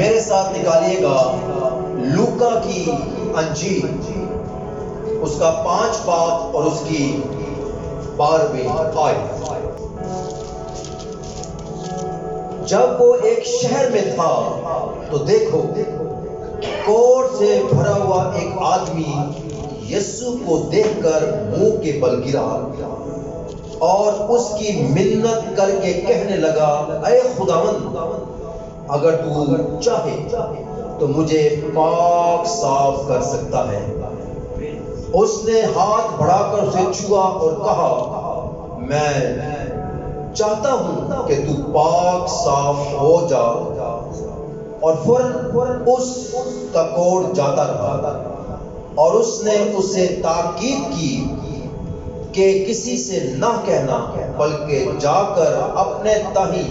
میرے ساتھ نکالیے گا لوکا کی انجیل، اس کا 5 باب اور اس کی 12ویں آیت۔ جب وہ ایک شہر میں تھا تو دیکھو کوڑ سے بھرا ہوا ایک آدمی یسوع کو دیکھ کر منہ کے بل گرا اور اس کی منت کر کے کہنے لگا، اے خداوند، اگر تو چاہے تو مجھے پاک صاف کر سکتا ہے۔ اس نے ہاتھ بڑھا کر اسے چھوا اور کہا، میں چاہتا ہوں کہ تو پاک صاف ہو جا، اور فوراً اس کا کوڑ جاتا رہا۔ اور اس نے اسے تاکید کی کہ کسی سے نہ کہنا، بلکہ جا کر اپنے تہیں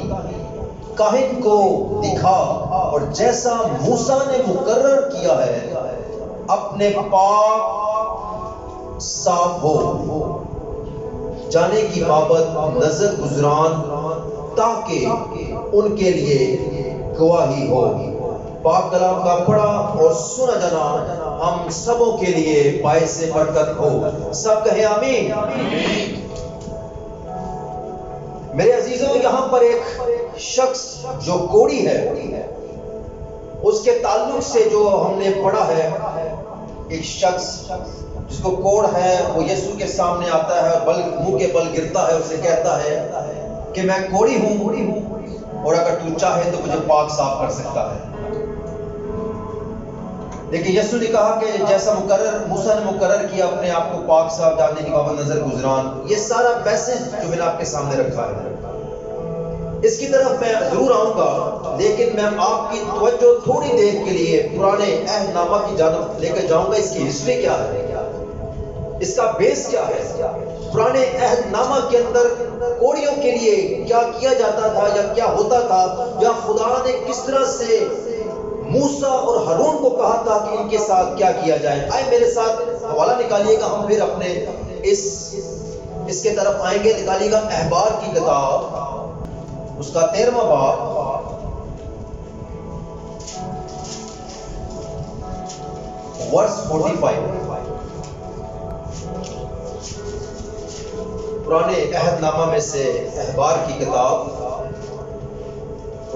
کاہن کو دکھا، اور جیسا موسیٰ نے مقرر کیا ہے اپنے پاک صاف ہو جانے کی بابت نظر گزران، تاکہ ان کے لیے گواہی ہو۔ پاک کلام کا پڑھا اور سنا جانا ہم سبوں کے لیے باعث برکت ہو۔ سب کہیں آمین۔ میرے عزیزوں، یہاں پر ایک شخص جو کوڑی ہے، اس کے تعلق سے جو ہم نے پڑھا ہے، ایک شخص جس کو کوڑ ہے وہ یسوع کے سامنے آتا ہے، منہ کے بل گرتا ہے، اسے کہتا ہے کہ میں کوڑی ہوں اور اگر تو چاہے تو مجھے پاک صاف کر سکتا ہے۔ لیکن یسوع نے کہا کہ جیسا موسیٰ نے مقرر کیا اپنے آپ کو پاک صاف جاننے کی بابت نظر گزران، یہ سارا پیسج جو میں نے آپ کے سامنے رکھا ہے، اس کی طرف میں ضرور آؤں گا، لیکن میں آپ کی توجہ تھوڑی دیر کے لیے پرانے عہد نامہ کی جانب لے کے جاؤں گا۔ اس کی ہسٹری کیا ہے، اس کا بیس کیا ہے، پرانے عہد نامہ کے اندر کوڑیوں کے لیے کیا کیا جاتا تھا یا کیا ہوتا تھا، یا خدا نے کس طرح سے موسیٰ اور ہارون کو کہا تھا کہ ان کے ساتھ کیا کیا جائے۔ آئے میرے ساتھ حوالہ نکالیے گا، ہم پھر اپنے اس کے طرف آئیں گے۔ نکالیے گا احبار کی کتاب، اس کا 13واں باب، ورس 45۔ پرانے عہد نامہ میں سے احبار کی کتاب،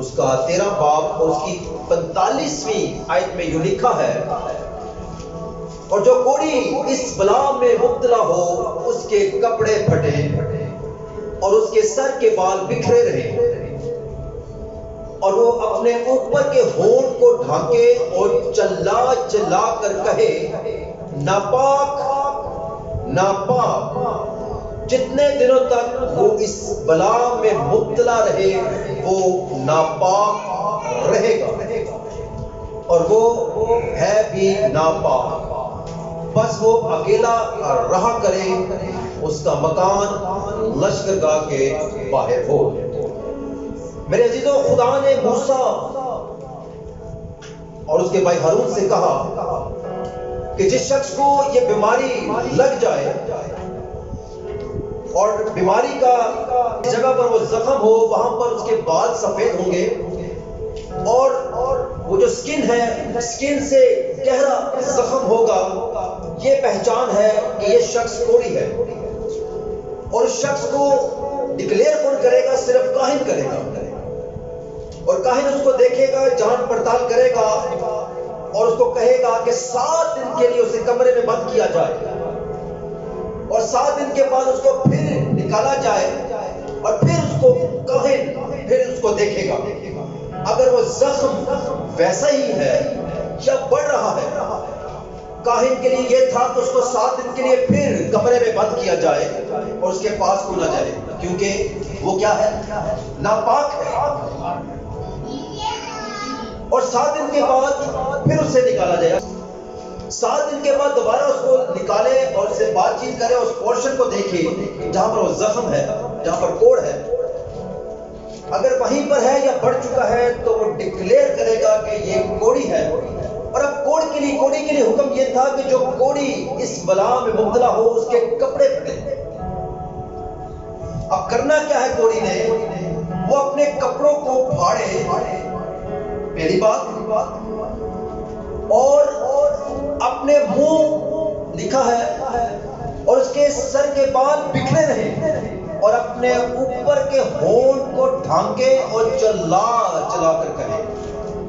اس کا 13 باب اور اس کی 45ویں آیت میں یوں لکھا ہے، اور جو کوڑی اس بلا میں مبتلا ہو اس کے کپڑے پھٹے اور اس کے سر کے بال بکھرے رہے، اور وہ اپنے اوپر کے ہونٹ کو ڈھانکے اور چلا چلا کر کہے، ناپاک ناپاک۔ جتنے دنوں تک وہ اس بلا میں مبتلا رہے وہ ناپاک رہے گا، اور وہ ہے بھی ناپاک، بس وہ اکیلا رہا کرے، اس کا مکان لشکرگاہ کے باہر ہو۔ میرے عزیزوں، خدا نے موسیٰ اور اس کے بھائی ہارون سے کہا کہ جس شخص کو یہ بیماری لگ جائے اور بیماری کا جگہ پر وہ زخم ہو، وہاں پر اس کے بال سفید ہوں گے، اور وہ جو سکن ہے، سکن سے گہرا زخم ہوگا، یہ پہچان ہے کہ یہ شخص کوڑی ہے، اور اس شخص کو ڈکلیئر کون کرے گا؟ صرف کاہن کرے گا، اور کاہن اس کو دیکھے گا، جانچ پڑتال کرے گا، اور اس کو کہے گا کہ 7 دن کے لیے اسے کمرے میں بند کیا جائے، اور 7 دن کے بعد اس کو پھر نکالا جائے، اور پھر اس کو کاہن پھر اس کو دیکھے گا۔ اگر وہ زخم ویسا ہی ہے یا بڑھ رہا ہے، کاہن کے لیے یہ تھا کہ اس کو 7 دن کے لیے پھر کمرے میں بند کیا جائے اور اس کے پاس کو نہ جائے، کیونکہ وہ کیا ہے؟ ناپاک ہے، اور 7 دن کے بعد پھر اسے نکالا جائے۔ 7 دن کے بعد دوبارہ اس کو نکالے اور اس سے بات چیت کرے، اس پورشن کو دیکھے جہاں پر وہ زخم ہے، جہاں پر کوڑ ہے، اگر وہیں پر ہے یا بڑھ چکا ہے تو وہ ڈکلیئر کرے گا کہ یہ کوڑی ہے۔ اور اب کوڑی کے لیے حکم یہ تھا کہ جو کوڑی اس بلا میں مبتلا ہو اس کے کپڑے پھٹے۔ اب کرنا کیا ہے کوڑی نے؟ وہ اپنے کپڑوں کو پھاڑے، پہلی بات، اور اپنے منہ لکھا ہے اور اس کے سر کے بال بکھرے رہے اور اپنے اوپر کے ہونٹ کو ڈھانکے اور چلا چلا کر کہے.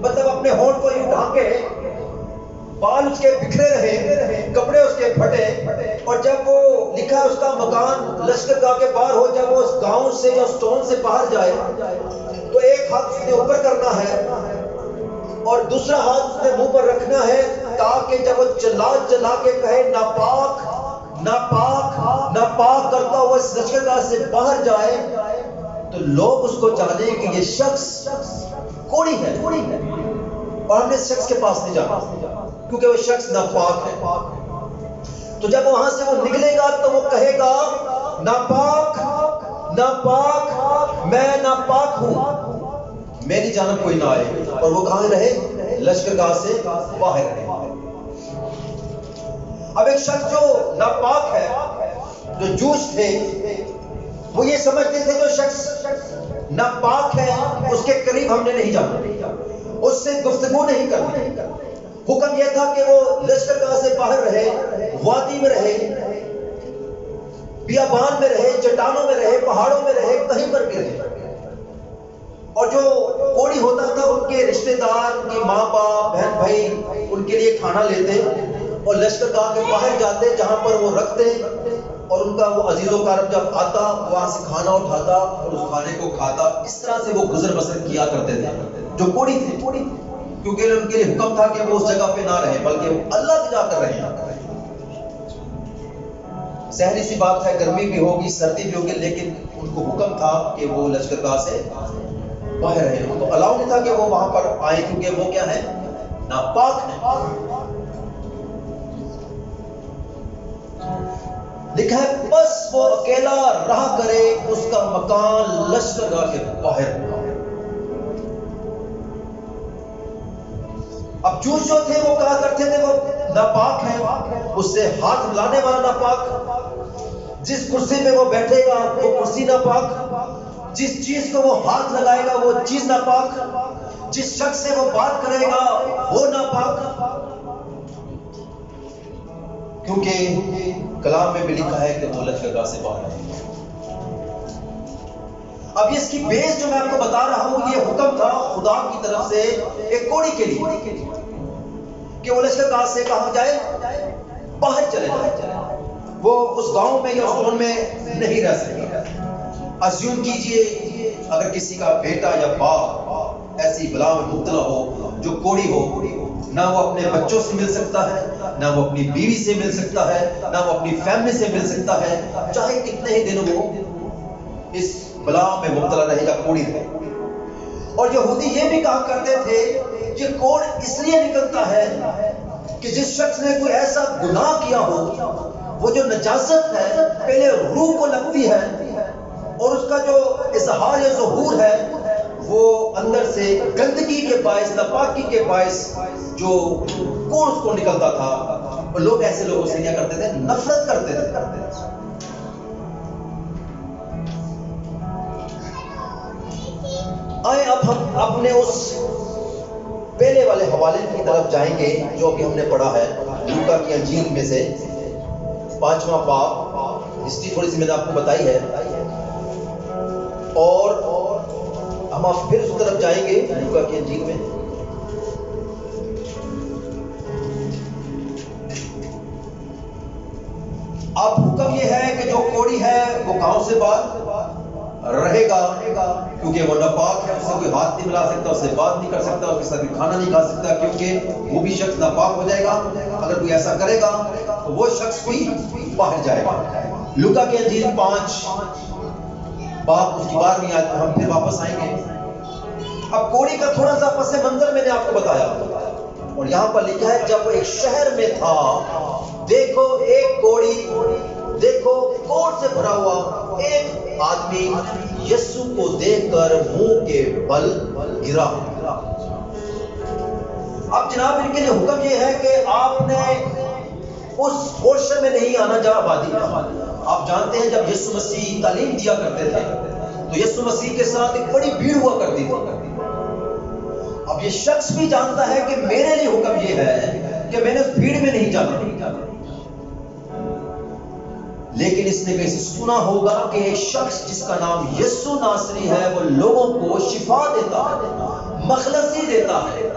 مطلب اپنے ہونٹ کو یوں ڈھانکے، بال اس کے بکھرے رہے، کپڑے اس کے پھٹے، اور جب وہ لکھا اس کا مکان لشکرگاہ کے باہر ہو، جب وہ اس گاؤں سے یا اسٹون سے باہر جائے تو ایک ہاتھ اس نے اوپر کرنا ہے اور دوسرا ہاتھ اس نے منہ پر رکھنا ہے، تاکہ جب وہ چلا چلا کے کہے ناپاک ناپاک ناپاک کرتا ہوا اس لشکرگاہ سے باہر جائے، تو لوگ اس کو جانیں کہ یہ شخص کوڑی ہے. اور ہم نے اس شخص کے پاس نہیں جانا کیونکہ وہ شخص ناپاک ہے. تو جب وہاں سے وہ نکلے گا تو وہ کہے گا ناپاک ناپاک میں ناپاک ہوں، میری جانب کوئی نہ آئے. اور وہ کہاں رہے؟ لشکرگاہ سے باہر رہے. اب ایک شخص جو ناپاک ہے، جو جوش تھے، وہ یہ سمجھتے تھے جو شخص ناپاک ہے اس کے قریب ہم نے نہیں جانا، اس سے گفتگو نہیں کرنی. حکم یہ تھا کہ وہ لشکرگاہ سے باہر رہے، وادی میں رہے، بیابان میں رہے، چٹانوں میں رہے، پہاڑوں میں رہے، کہیں پر بھی رہے. اور جو کوڑی ہوتا تھا ان کے رشتہ دار، ان کی ماں باپ، بہن بھائی ان کے لیے کھانا لیتے اور لشکرگاہ کے باہر جاتے جہاں پر وہ رکھتے، اور ان کا وہ عزیز و کارب جب آتا وہاں سے کھانا اٹھاتا اور اس کھانے کو کھاتا. اس طرح سے وہ گزر بسر کیا کرتے تھے جو کوڑی تھے، کیونکہ ان کے لیے حکم تھا کہ وہ اس جگہ پہ نہ رہے بلکہ وہ اللہ کے جا کر رہے. ظاہری سی بات ہے، گرمی بھی ہوگی، سردی بھی ہوگی، لیکن ان کو حکم تھا کہ وہ لشکرگاہ سے باہر رہے. ان کو الاؤ نہیں تھا کہ وہ وہاں پر آئے کیونکہ وہ کیا ہے؟ ناپاک ہے. لکھا ہے بس وہ اکیلا رہا کرے، اس کا مکان لشکرگاہ کے باہر. اب جوش جو تھے وہ کہا کرتے تھے وہ ناپاک ہے، اس سے ہاتھ ملانے والا ناپاک، جس کرسی پہ وہ بیٹھے گا وہ کرسی ناپاک، جس چیز کو وہ ہاتھ لگائے گا وہ چیز ناپاک، جس شخص سے وہ بات کرے گا وہ ناپاک. کیونکہ کلام میں بھی لکھا ہے کہ وہ لشکرگاہ سے باہر ہے. اب اس کی بیس جو میں آپ کو بتا رہا ہوں، یہ حکم تھا خدا کی طرف سے ایک کوڑی کے لیے کہ وہ لشکرگاہ سے کہاں جائے؟ باہر چلے جائے. وہ اس گاؤں میں یا اس ٹون میں نہیں رہ سکتا. اسیوم کیجئے اگر کسی کا بیٹا یا باپ ایسی بلا میں مبتلا ہو جو کوڑی ہو، نہ وہ اپنے بچوں سے مل سکتا ہے، نہ وہ اپنی بیوی سے مل سکتا ہے، نہ وہ اپنی فیملی سے مل سکتا ہے، چاہے کتنے ہی دن وہ اس بلا میں مبتلا رہے گا، کوڑی رہے. اور یہودی یہ بھی کہا کرتے تھے یہ کوڑ اس لیے نکلتا ہے کہ جس شخص نے کوئی ایسا گناہ کیا ہو، وہ جو نجاست ہے پہلے روح کو لگتی ہے اور اس کا جو اظہار یا ظہور ہے وہ اندر سے گندگی کے باعث، ناپاکی کے باعث جو کوڑ اس کو نکلتا تھا. اور لوگ ایسے لوگوں سے کیا کرتے تھے؟ نفرت کرتے تھے. آئے اب ہم اپنے اس پہلے والے حوالے کی طرف جائیں گے جو ابھی ہم نے پڑھا ہے لوکا کی انجیل میں سے 5واں باب. ہسٹری تھوڑی سی میں نے آپ کو بتائی ہے اور ہم آپ پھر اس طرف جائیں گے لوکا کی انجیل میں. اب حکم یہ ہے کہ جو کوڑی ہے وہ گاؤں سے باہر رہے گا کیونکہ وہ ناپاک ہے، اس سے کوئی ہاتھ نہیں ملا سکتا، اس سے بات نہیں کر سکتا، اس کے ساتھ کھانا نہیں کھا سکتا کیونکہ وہ بھی شخص ناپاک ہو جائے گا. اگر کوئی ایسا کرے گا تو وہ شخص بھی باہر جائے گا. لوکا کی انجیل 5 باب اس کی 12ویں آیت پر ہم پھر واپس آئیں گے. اب کوڑی کا تھوڑا سا پس منظر میں نے آپ کو بتایا اور یہاں پر لکھا ہے جب وہ ایک شہر میں تھا دیکھو ایک کوڑی، دیکھو کوڑ سے بھرا ہوا ایک آدمی یسوع کو دیکھ کر منہ کے بل گرا. اب جناب ان کے لیے حکم یہ ہے کہ آپ نے اس پورشن میں نہیں آنا جہاں آبادی ہے. آپ جانتے ہیں جب یسوع مسیح تعلیم دیا کرتے تھے تو یسوع مسیح کے ساتھ ایک بڑی بھیڑ ہوا کرتی تھی. اب اب یہ شخص بھی جانتا ہے کہ میرے لیے حکم یہ ہے کہ میں نے اس بھیڑ میں نہیں جانا، لیکن اس نے کہیں سے سنا ہوگا کہ ایک شخص جس کا نام یسوع ناصری ہے وہ لوگوں کو شفا دیتا ہے، مخلصی دیتا ہے۔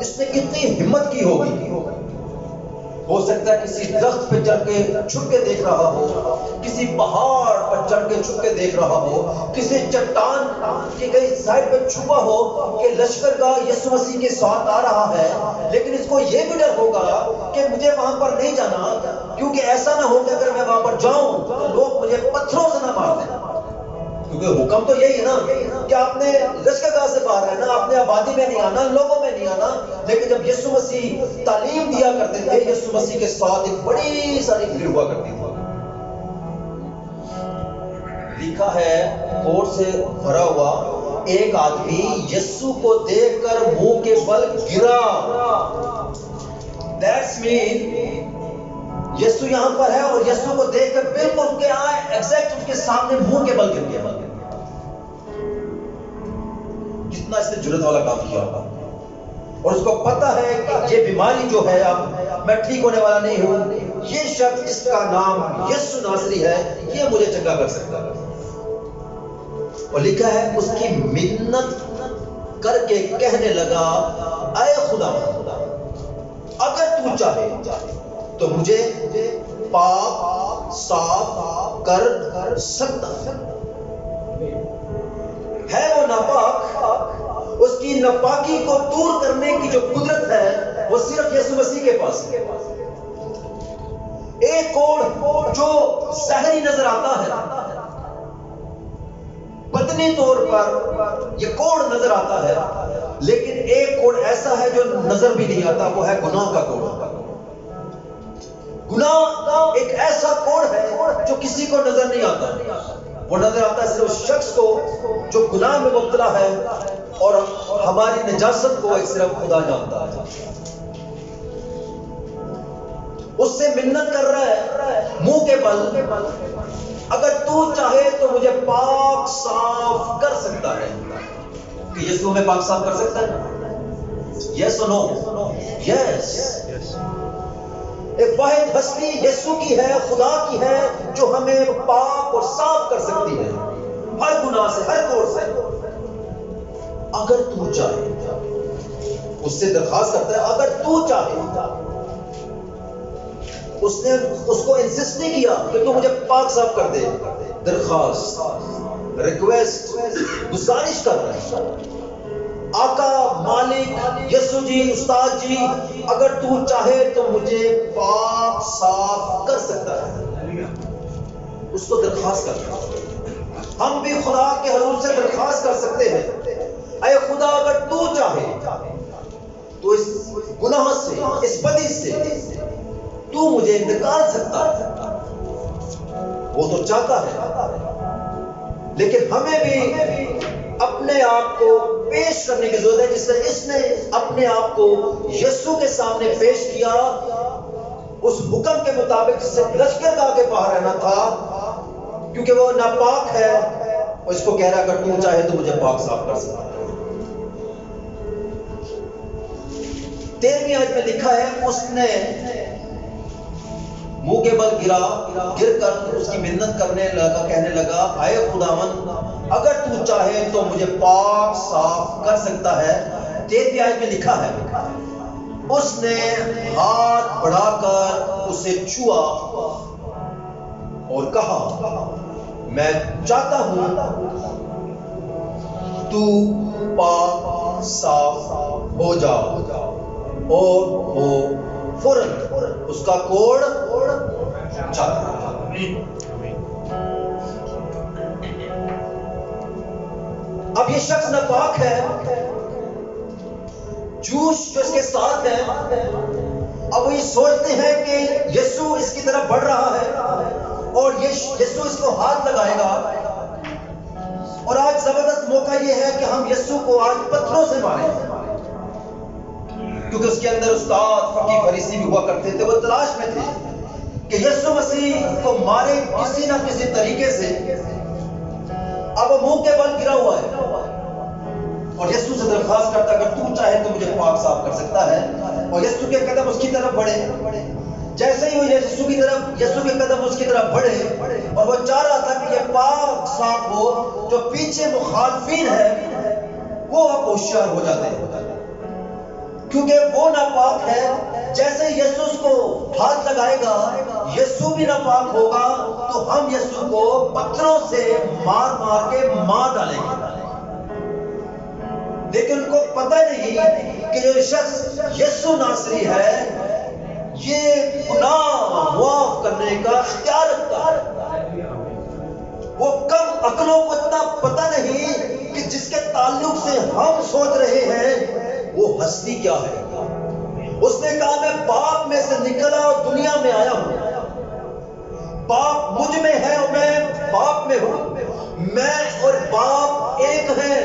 اس نے کتنی ہمت کی ہوگی، ہو سکتا ہے کسی درخت پہ چڑھ کے چھپ کے دیکھ رہا ہو، کسی پہاڑ پر چڑھ کے چھپ کے دیکھ رہا ہو، کسی چٹان کی کئی سائڈ پہ چھپا ہو کہ لشکر کا یسوع مسیح کے ساتھ آ رہا ہے، لیکن اس کو یہ بھی ڈر ہوگا کہ مجھے وہاں پر نہیں جانا، کیونکہ ایسا نہ ہو کہ اگر میں وہاں پر جاؤں تو لوگ مجھے پتھروں سے نہ مار دیں، کیونکہ حکم تو یہی ہے نا کہ آپ نے لشکرگاہ سے باہر رہنا، آپ نے آبادی میں نہیں آنا، لوگوں میں نہیں آنا۔ لیکن جب یسوع مسیح تعلیم دیا کرتے تھے، یسوع مسیح کے ساتھ ایک بڑی ساری بھیڑ ہوا کرتی تھی۔ لکھا ہے کوڑ سے بھرا ہوا ایک آدمی یسوع کو دیکھ کر منہ کے بل گرا۔ That's mean یسوع یہاں پر ہے اور یسوع کو دیکھ کر بالکل ان کے ایگزیکٹ ان کے سامنے منہ کے بل گر گیا۔ کتنا اس نے جرات والا کام کیا ہوگا، اور اس کو پتا ہے کہ یہ بیماری جو ہے اب میں ٹھیک ہونے والا نہیں ہوں، یہ شخص جس کا نام یسوع ناصری ہے یہ مجھے چنگا کر سکتا ہے۔ اور لکھا ہے اس کی منت کر کے کہنے لگا، اے خدا اگر تو چاہے تو مجھے پاک صاف کر سکتا ہے۔ وہ ناپاک، اس کی ناپاکی کو دور کرنے کی جو قدرت ہے وہ صرف یسوع مسیح کے پاس ہے۔ ایک کوڑ جو ظاہری نظر آتا ہے، بدنی طور پر یہ کوڑ نظر آتا ہے، لیکن ایک کوڑ ایسا ہے جو نظر بھی نہیں آتا، وہ ہے گناہ کا کوڑ۔ گناہ ایک ایسا کوڑ ہے جو کسی کو نظر نہیں آتا، وہ نظر آتا ہے صرف اس شخص کو جو گناہ میں مبتلا ہے، اور ہماری نجاست کو ایک صرف خدا جانتا ہے۔ اس سے منت کر رہا ہے منہ کے بل، اگر تو چاہے تو مجھے پاک صاف کر سکتا ہے۔ کہ یسوع میں پاک صاف کر سکتا ہے؟ یس اور نو؟ یس۔ ایک واحد ہستی یسوع کی ہے، خدا کی ہے، جو ہمیں پاک اور صاف کر سکتی ہے ہر گناہ سے، ہر کوڑ سے۔ اگر تو چاہے، اس سے درخواست کرتا ہے اگر تو چاہے۔ اس نے اس کو انسسٹ نہیں کیا کہ تو مجھے پاک صاف کر دے، درخواست، ریکویسٹ، گزارش کر رہا ہے۔ آقا، مالک، یسوع جی، استاد جی، اگر تو چاہے تو مجھے پاک صاف کر سکتا ہے۔ اس کو درخواست کرتا ہے۔ ہم بھی خدا کے حضور سے درخواست کر سکتے ہیں، اے خدا اگر تو چاہے تو اس گناہ سے، اس بدی سے تو مجھے نکال سکتا ہے۔ وہ تو چاہتا ہے، لیکن ہمیں بھی اپنے آپ کو پیش کرنے کی ضرورت ہے، جس طرح اس نے اپنے آپ کو یسوع کے سامنے پیش کیا، اس حکم کے مطابق جس سے لشکرگاہ کے باہر رہنا تھا، کیونکہ وہ ناپاک ہے، اور اس کو کہہ رہا ہے اگر تو چاہے تو مجھے پاک صاف کر سکتا ہے۔ 13ویں آیت میں لکھا ہے اس نے منہ کے بل گر کر اس کی منت کرنے لگا، کہنے لگا، اے خداوند اگر تو چاہے تو مجھے پاک صاف کر سکتا ہے۔ 13ویں آیت میں لکھا ہے اس نے ہاتھ بڑھا کر اسے چھوا اور کہا، میں چاہتا ہوں تو پاک صاف ہو جا، اور وہ فوراً اس کا کوڑ چل رہا۔ اب یہ شخص ناپاک ہے، جوش جو اس کے ساتھ ہے، اب وہ یہ سوچتے ہیں کہ یسوع اس کی طرف بڑھ رہا ہے اور یسوع اس کو ہاتھ لگائے گا، اور آج زبردست موقع یہ ہے کہ ہم یسوع کو آج پتھروں سے ماریں، کیونکہ اس کے اندر استاد، فقیہ، فریسی بھی ہوا کرتے تھے، وہ تلاش میں تھے کہ یسوع مسیح کو مارے کسی نہ کسی طریقے سے۔ اب وہ منہ کے بل گرا ہوا ہے اور یسوع سے درخواست کرتا ہے اگر تو چاہے تو مجھے پاک صاف کر سکتا ہے. اور یسوع کے قدم اس کی طرف بڑھے. جیسے ہی وہ یسوع کے قدم اس کی طرف بڑھے اور وہ چاہ رہا تھا کہ یہ پاک صاف ہو، جو پیچھے مخالفین ہے وہ اب ہوشیار ہو جاتے ہیں کیونکہ وہ ناپاک ہے. جیسے یسوع اس کو ہاتھ لگائے گا، یسوع بھی ناپاک ہوگا، تو ہم یسوع کو پتھروں سے مار مار کے مار ڈالیں گے. لیکن ان کو پتہ نہیں کہ جو شخص یسوع ناصری ہے یہ گناہ معاف کرنے کا اختیار رکھتا ہے. وہ کم عقلوں کو اتنا پتہ نہیں کہ جس کے تعلق سے ہم سوچ رہے ہیں وہ ہستی کیا ہے. اس نے کہا میں باپ میں سے نکلا اور دنیا میں آیا ہوں. باپ مجھ میں ہے اور میں باپ میں ہوں. میں اور باپ ایک ہیں.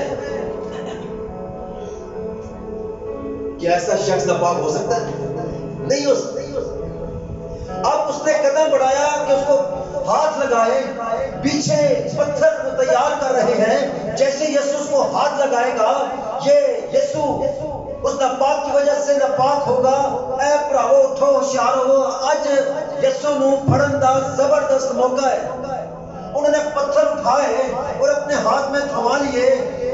کیا ایسا شخص ناپاک ہو سکتا ہے؟ نہیں ہو سکتا. اب اس نے قدم بڑھایا کہ اس کو ہاتھ لگائے. پیچھے پتھر وہ تیار کر رہے ہیں. جیسے یسوع اس کو ہاتھ لگائے گا، یہ یسوع اس ناپاک کی وجہ سے ناپاک ہوگا. اے بھراو اٹھو، ہوشیار ہو، اج یسوع نو پھڑن دا زبردست موقع ہے. انہوں نے پتھر اٹھائے اور اپنے ہاتھ میں تھما لیے.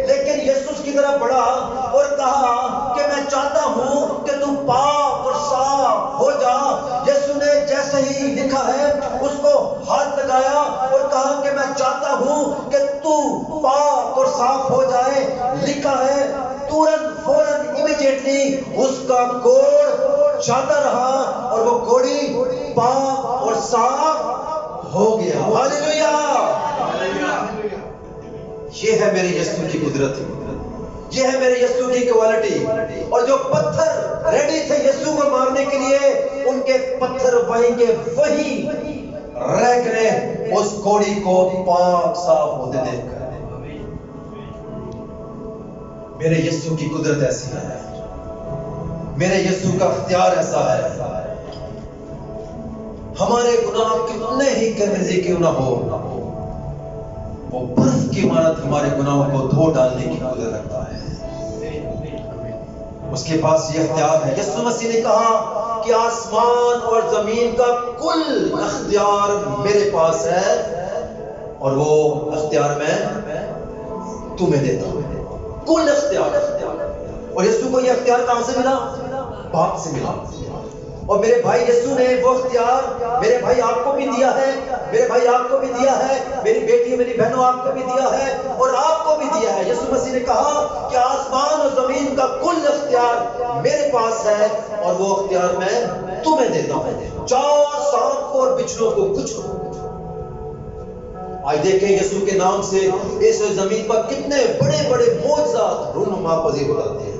لیکن یسوع کی طرف بڑھا اور کہا کہ میں چاہتا ہوں کہ تم پاک اور صاف ہو جا. یسوع نے جیسے ہی لکھا ہے اس کو ہاتھ لگایا اور کہا کہ میں چاہتا ہوں کہ تو پاک اور صاف ہو جائے. لکھا ہے فوراً امیڈیٹلی اس کا کوڑ جاتا رہا اور وہ کوڑی پاک اور صاف ہو گیا. ہاللیلویا. یہ ہے میرے یسوع کی قدرت، یہ ہے میرے یسوع کی کوالٹی. اور جو پتھر ریڈی تھے یسوع کو مارنے کے لیے، ان کے پتھر وہیں کے وہیں رہ گئے اس کوڑی کو پاک صاف ہوتے دیکھ کر. میرے یسوع کی قدرت ایسی ہے، میرے یسوع کا اختیار ایسا ہے. ہمارے گناہ کتنے ہی گندے کیوں نہ ہو، وہ برف کی مانند ہمارے گناہوں کو دھو ڈالنے کی قدرت رکھتا ہے. اس کے پاس یہ اختیار ہے. یسوع مسیح نے کہا کہ آسمان اور زمین کا کل اختیار میرے پاس ہے اور وہ اختیار میں تمہیں دیتا ہوں. کل اختیار. اور یسوع کو یہ اختیار کہاں سے ملا؟ باپ سے ملا. اور میرے بھائی یسوع نے وہ اختیار میرے بھائی آپ کو بھی دیا ہے، میرے بھائی آپ کو بھی دیا ہے، میری بیٹی میری بہنوں آپ کو بھی دیا ہے اور آپ کو بھی دیا ہے. یسوع مسیح نے کہا کہ آسمان اور زمین کا کل اختیار میرے پاس ہے اور وہ اختیار میں تمہیں دیتا ہوں. جاؤ سانپ کو اور بچھڑوں کو کچلو. آج دیکھیں یسوع کے نام سے اس زمین پر کتنے بڑے بڑے معجزات رونما پذیر ہو جاتے ہیں.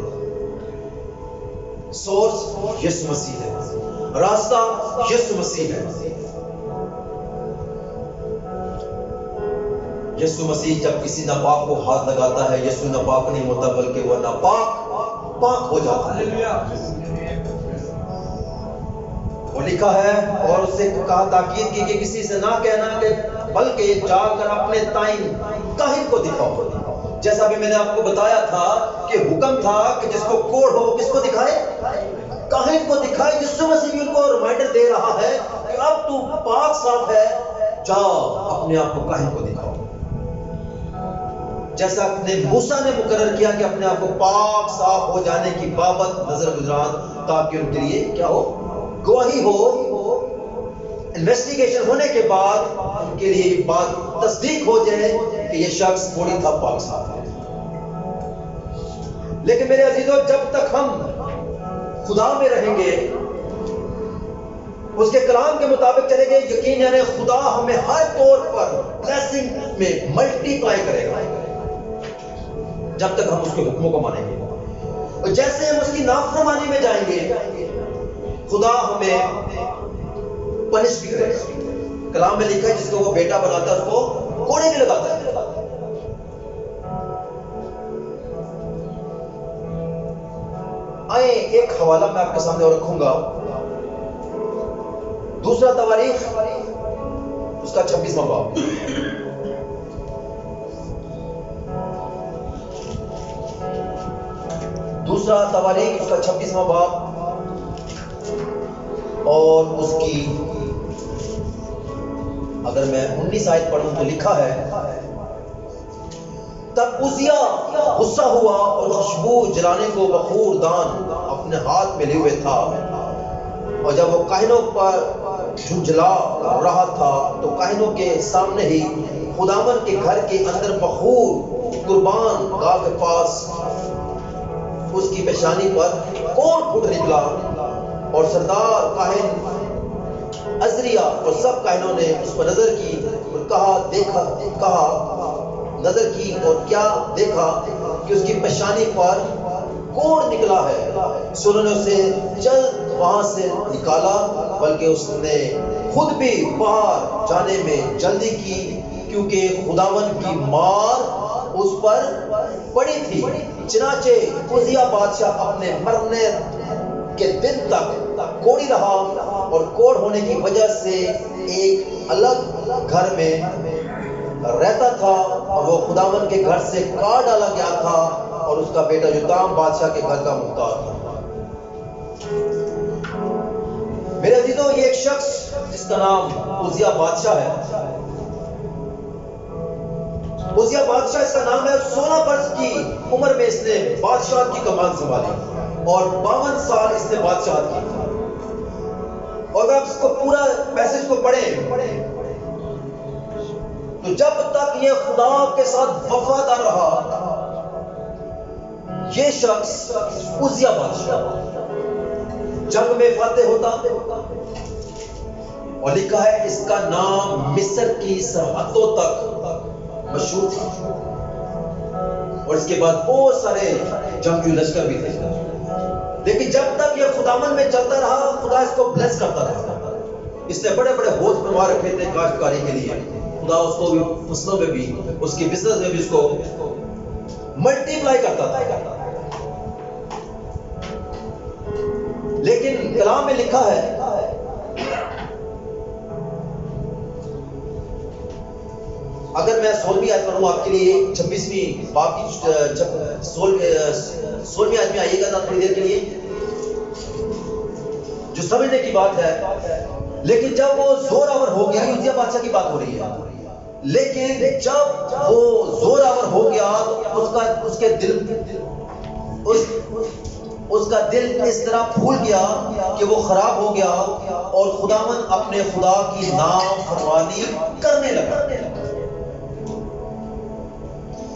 سورس یسوع مسیح ہے، راستہ یسوع مسیح ہے. یسوع مسیح جب کسی ناپاک کو ہاتھ لگاتا ہے، یسوع ناپاک نہیں ہوتا بلکہ وہ ناپاک پاک ہو جاتا ہے. وہ لکھا ہے اور اس سے کہا تاکید کی کہ کسی سے نہ کہنا کہ بلکہ جا کر اپنے تائیں کاہن کو دکھاؤ. جیسا بھی میں نے آپ کو بتایا تھا کہ حکم تھا کہ جس کو کوڑ ہو کس کو دکھائے؟ کاہن کو دکھائے. یسوع مسیح بھی ان کو ریمائنڈر دے رہا ہے کہ اب تو پاک صاف ہے، جا اپنے آپ کو کاہن کو دکھاؤ. جیسا اپنے موسیٰ نے مقرر کیا کہ اپنے آپ کو پاک صاف ہو جانے کی بابت نظر گزران، تاکہ ان کے لیے کیا ہو؟ گواہی ہو. انویسٹیگیشن ہونے کے بعد ان کے لیے بات تصدیق ہو جائے کہ یہ شخص تھوڑی تھا پاک صاف ہے. لیکن میرے عزیزوں، جب تک ہم خدا میں رہیں گے، اس کے کلام کے مطابق چلیں گے، یقین یعنی خدا ہمیں ہر طور پر بلیسنگ میں ملٹی پلائی کرے گا جب تک ہم اس کے حکموں کو مانیں گے. اور جیسے ہم اس کی نافرمانی میں جائیں گے، خدا ہمیں پنش بھی کرے گا. کلام میں لکھا ہے جس کو وہ بیٹا بناتا ہے اس کو کوڑے بھی لگاتا ہے. آئے ایک حوالہ میں آپ کے سامنے اور رکھوں گا. دوسرا تواریخ اس کا 26واں باب. دوسرا تواریخ اس کا 26واں باب اور اس کی اگر میں 19 آیت پڑھوں تو لکھا ہے، تب عزیا غصہ ہوا اور خوشبو جلانے کو بخور دان اپنے ہاتھ میں لیے ہوئے تھا، اور جب وہ کاہنوں پر جھنجھلا رہا تھا تو کاہنوں کے سامنے ہی خداوند کے گھر کے اندر بخور قربان گاہ کے پاس اس کی پیشانی پر کوڑ پھوٹ نکلا، اور سردار کاہن عزریا اور سب کاہنوں نے اس پر نظر کی اور کہا نظر کی اور کیا دیکھا کہ اس کی پیشانی پر کوڑ نکلا ہے، سو انہوں نے اسے جلد وہاں سے نکالا، بلکہ اس نے خود بھی باہر جانے میں جلدی کی کیونکہ خداوند کی مار اس پر پڑی تھی۔ چنانچہ عزیا بادشاہ اپنے مرنے کے دن تک کوڑی رہا، اور کوڑ ہونے کی وجہ سے ایک الگ گھر میں رہتا تھا، اور وہ خداوند کے گھر سے کاٹ ڈالا گیا تھا، اور اس کا بیٹا یوتام بادشاہ کے گھر کا محتاج تھا۔ میرے عزیزوں، یہ ایک شخص جس کا نام عزیا بادشاہ ہے، عزیا بادشاہ اس کا نام ہے، 16 برس کی عمر میں اس نے بادشاہت کی کمان سنبھالی اور 52 سال اس نے بادشاہت کی۔ اور اگر اس کو پورا میسج کو پڑھیں تو جب تک یہ خدا کے ساتھ وفادار رہا، یہ شخص عزیا بادشاہ جنگ میں فاتح ہوتا، اور لکھا ہے اس کا نام مصر کی سرحدوں تک مشہور تھا، اور اس کے بعد بہت سارے جنگجو لشکر بھی تھے، لیکن جب تک یہ خداوند میں چلتا رہا خدا اس کو بلیس کرتا رہا۔ اس نے بڑے بڑے حوض بنوا رکھے تھے کاشتکاری کے لیے، خدا اس کو بھی فصلوں میں بھی اس کی بزنس میں بھی اس کو ملٹی پلائی کرتا تھا۔ لیکن کلام میں لکھا ہے اگر میں 16ویں آیت پڑھوں آپ کے لیے، 26ویں باب کی 16ویں آیت میں آئیے گا تھوڑی دیر کے لیے، جو سمجھنے کی بات ہے۔ لیکن جب وہ زور آور ہو گیا، عزیا بادشاہ کی بات ہو رہی ہے، لیکن جب وہ زور آور ہو گیا تو اس کا دل اس طرح پھول گیا کہ وہ خراب ہو گیا، اور خداوند اپنے خدا کی نافرمانی کرنے لگا۔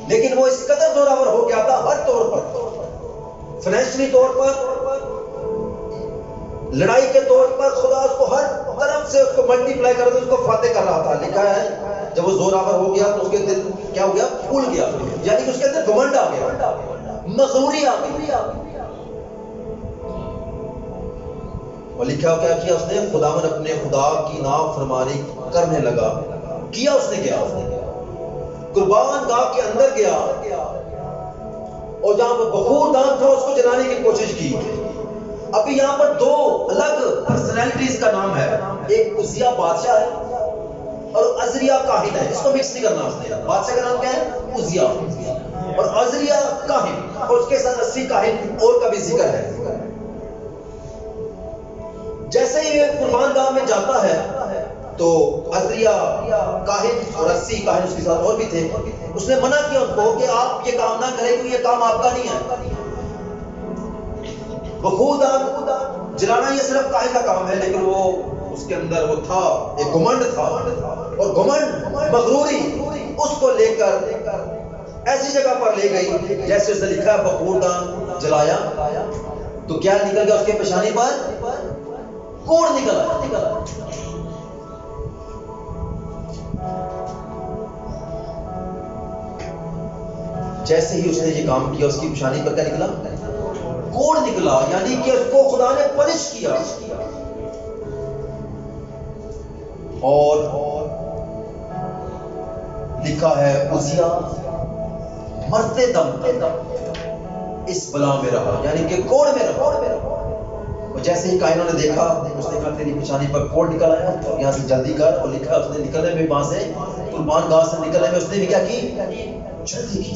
لیکن وہ اس قدر زور آور ہو گیا تھا، ہر طور پر، فائنینشلی طور پر، لڑائی کے طور پر، خدا اس کو ہر طرف سے اس کو ملٹی پلائی کر کے اس کو فاتح کر رہا تھا۔ لکھا ہے جب وہ زور آور ہو گیا تو اس کے دل کیا ہو گیا؟ پھول گیا، یعنی کہ اس کے اندر گھمنڈ آ گیا، مغروری آ گئی، اور لکھا کیا کیا اس نے؟ خداوند اپنے خدا کی نافرمانی کرنے لگا۔ کیا اس نے کیا؟ قربان گاہ کے اندر گیا، اور جہاں پر بخور دان تھا اس کو جلانے کی کوشش کی۔ ابھی یہاں پر دو الگ پرسنالٹیز کا نام ہے، ایک عزیا بادشاہ ہے اور عزریا کاہن ہے، اس کو مکس نہیں کرنا۔ اس نے بادشاہ کا نام کیا ہے؟ عزیا، اور عزریا کاہن، اور اس کے ساتھ 80 کاہن اور کا بھی ذکر ہے۔ جیسے ہی قربان گاہ میں جاتا ہے تو عزریا کاہن اور 80 کاہن اس کے ساتھ اور بھی تھے، اس نے منع کیا ان کو کہ آپ یہ کام نہ کریں کیونکہ یہ کام آپ کا نہیں ہے۔ بخور دان جلانا یہ صرف کاہن کا کام ہے، لیکن وہ اس کے اندر وہ تھا، ایک گھمنڈ تھا، اور گھمنڈ مغروری اس کو لے کر ایسی جگہ پر لے گئی جیسے اس نے لکھا ہے بخور دان جلایا تو کیا نکل گیا؟ اس کے پیشانی پر کوڑ نکلا۔ جیسے ہی اس نے یہ کام کیا اس کی پیشانی پر کیا نکلا؟ کوڑ نکلا، یعنی کہ اس کو خدا نے پنش کیا۔ اور لکھا ہے عزیا مرتے دم اس بلا میں رہا، یعنی کہ کوڑ میں رہا۔ اور جیسے ہی کائنوں نے دیکھا، اس نے کہا تیری پیشانی پر کوڑ نکل آیا، اور یہاں سے جلدی کر، اور لکھا اس نے نکلنے میں وہاں سے قربان گاہ سے نکلنے میں اس نے بھی کیا کی؟ جلدی کی۔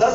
10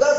10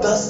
10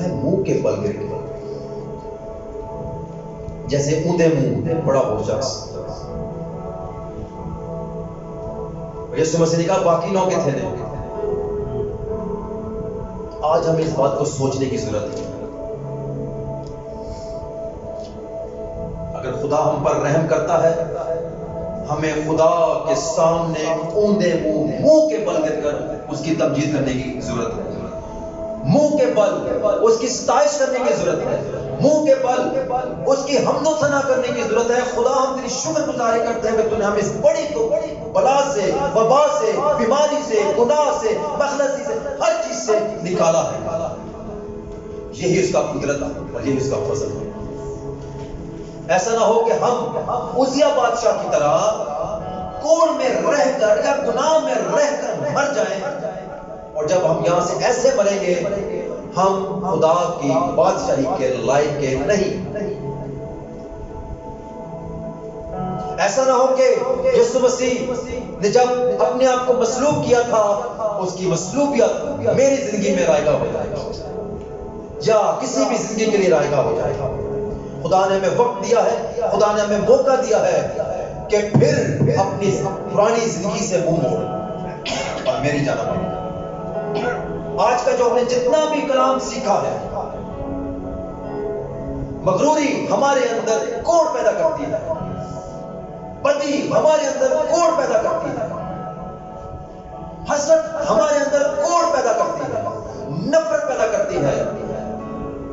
لکھا ہے منہ کے بل گر گیا، جیسے اوندا منہ بڑا ہو شخص. یسوع مسیح نے کہا باقی 9 کے تھے نہیں. آج ہمیں اس بات کو سوچنے کی ضرورت ہے. اگر خدا ہم پر رحم کرتا ہے، ہمیں خدا کے سامنے اوندے منہ کے بل گر کر اس کی تمجید کرنے کی ضرورت ہے. منہ کے بل اس کی ستائش کرنے کی ضرورت ہے. منہ کے بل اس کی حمد و ثنا کرنے کی ضرورت ہے. خدا ہم تیری شکر گزاری کرتے ہیں کہ تو نے ہمیں اس بڑی تو بلا سے، وبا سے، بیماری سے، گناہ سے، مخلصی سے، ہر چیز سے نکالا ہے. یہی اس کا قدرت اور یہی اس کا فضل ہے. ایسا نہ ہو کہ ہم عزیہ بادشاہ کی طرح کوڑ میں رہ کر یا گناہ میں رہ کر مر جائیں، اور جب ہم یہاں سے ایسے مریں گے ہم خدا کی بادشاہی کے لائق کے نہیں. ایسا نہ ہو کہ یسوع مسیح نے جب اپنے آپ کو مصلوب کیا تھا اس کی مصلوبیت میری زندگی میں رائگاں ہو جائے گا یا کسی بھی زندگی کے لیے رائگاں ہو جائے گا. خدا نے ہمیں وقت دیا ہے، خدا نے ہمیں موقع دیا ہے کہ پھر اپنی پرانی زندگی سے منہ موڑ اور میری جانب آئے. آج کا جو ہم نے جتنا بھی کلام سیکھا ہے، مغروری ہمارے اندر کوڑ پیدا کرتی ہے، بدی ہمارے اندر کوڑ پیدا کرتی ہے، حسد ہمارے اندر کوڑ پیدا کرتی ہے، نفرت پیدا کرتی ہے،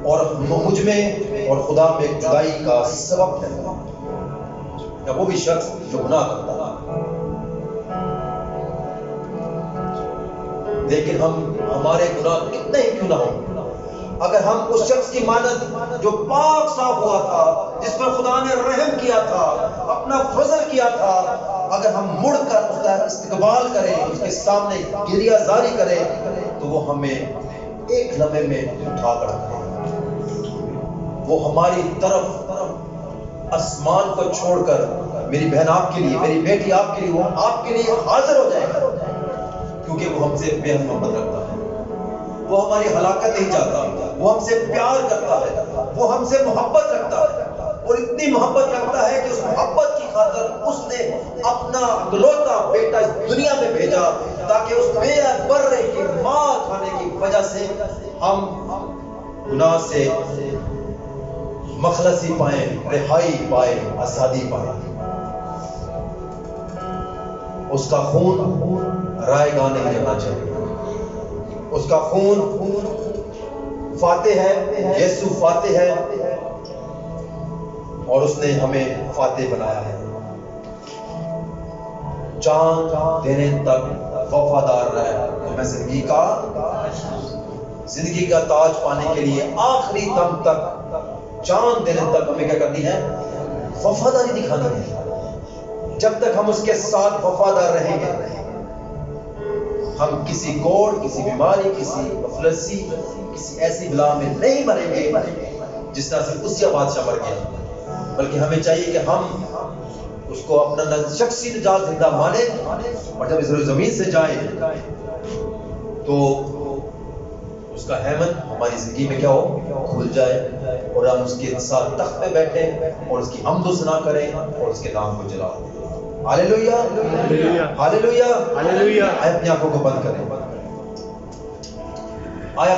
اور مجھ میں اور خدا میں جدائی کا سبب ہے. یا وہ بھی شخص جو گناہ کرتا ہے. لیکن ہمارے گناہ کتنے ہی کیوں نہ ہوں، اگر ہم اس شخص کی مانند جو پاک صاف ہوا تھا، جس پر خدا نے رحم کیا تھا، اپنا فضل کیا تھا، اگر ہم مڑ کر اس کا استقبال کریں، اس کے سامنے گریہ زاری کریں، تو وہ ہمیں ایک لمحے میں اٹھا کر رکھے. وہ ہماری طرف آسمان کو چھوڑ کر، میری بہن آپ کے لیے، میری بیٹی آپ کے لیے، وہ آپ کے لیے حاضر ہو جائے گا، کیونکہ وہ ہم سے بے حد محبت رکھتا ہے. وہ ہماری ہلاکت نہیں چاہتا، وہ ہم سے پیار کرتا ہے، وہ ہم سے محبت رکھتا ہے، اور اتنی محبت رکھتا ہے کہ اس محبت کی خاطر اس نے اپنا اکلوتا بیٹا اس دنیا میں بھیجا تاکہ اس میرا برے کی ماں کھانے کی وجہ سے ہم گناہ سے مخلصی پائیں، رہائی پائیں، آزادی پائیں. اس کا خون رائے گاہ نہیں جانا چاہیے. اس کا خون فاتح ہے، یسوع فاتح ہے، اور اس نے ہمیں فاتح بنایا ہے. جان دینے تک وفادار رہے تو میں زندگی کا تاج پانے کے لیے آخری دم تک، جان دینے تک ہمیں کیا کرنی ہے؟ وفاداری دکھانی ہے. جب تک ہم اس کے ساتھ وفادار رہیں گے، ہم کسی کوڑ، کسی بیماری، کسی مفلسی، کسی ایسی بلا میں نہیں مریں گے جس طرح سے عزیہ بادشاہ مر گیا. بلکہ ہمیں چاہیے کہ ہم اس کو اپنا شخصی نجات دہندہ مانیں، اور جب اس زمین سے جائیں تو اس کا ہیمن ہماری زندگی میں کیا ہو؟ کھل جائے، اور ہم اس کے ساتھ تخت پہ بیٹھیں اور اس کی حمد و ثنا کریں اور اس کے نام کو جلائیں. ہاللیلویہ، ہاللیلویہ، ہاللیلویہ. آئے اپنی آنکھوں کو بند کریں. آیا